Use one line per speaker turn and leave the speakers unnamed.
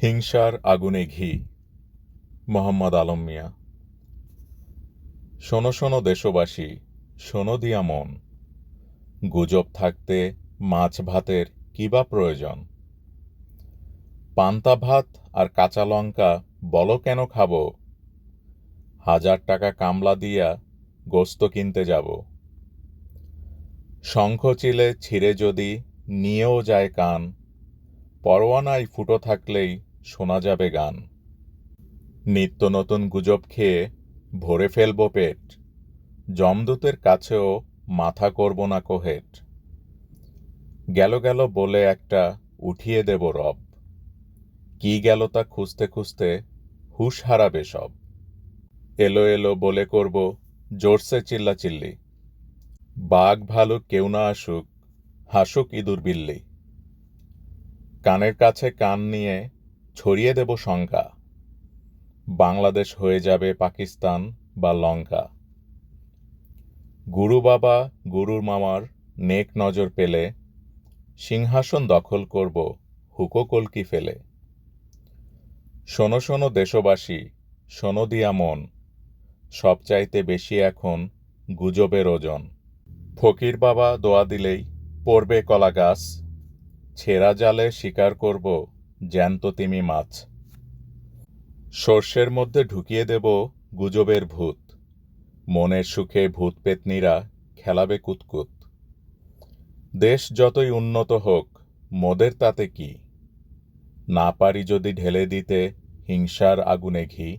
হিংসার আগুনে ঘি। মোহাম্মদ আলম মিয়া। শোনো শোনো দেশবাসী, শোনো দিয়া মন, গুজব থাকতে মাছ ভাতের কি বা প্রয়োজন? পান্তা ভাত আর কাঁচা লঙ্কা বলো কেন খাবো? 1000 টাকা কামলা দিয়া গোস্ত কিনতে যাব। শঙ্খ চিলে ছিঁড়ে যদি নিয়েও যায় কান, পরোয়ানায় ফুটো থাকলেই শোনা যাবে গান। নিত্য নতুন গুজব খেয়ে ভরে ফেলব পেট, যমদূতের কাছেও মাথা করব না কোহেট। গেল গেল বলে একটা উঠিয়ে দেব রব, কি গেল তা খুঁজতে খুঁজতে হুঁশ হারাবে সব। এলো এলো বলে করব জোরসে চিল্লাচিল্লি, বাঘ ভালুক কেউ না আসুক, হাসুক ইঁদুর বিল্লি। কানের কাছে কান নিয়ে ছড়িয়ে দেব শঙ্কা, বাংলাদেশ হয়ে যাবে পাকিস্তান বা লঙ্কা। গুরু বাবা গুরুর মামার নেক নজর পেলে, সিংহাসন দখল করব হুকো কলকি ফেলে। শোনো শোনো দেশবাসী, শোনো দিয়া মন, সবচাইতে বেশি এখন গুজবের ওজন। ফকির বাবা দোয়া দিলেই পড়বে কলা গাছ, ছেঁড়া জালে শিকার করব জ্যান্ত তিমি মাছ। সর্ষের মধ্যে ঢুকিয়ে দেব গুজবের ভূত, মনের সুখে ভূত পেতনিরা খেলাবে কুতকুত। দেশ যতই উন্নত হোক মোদের তাতে কি, না পারি যদি ঢেলে দিতে হিংসার আগুনে ঘি।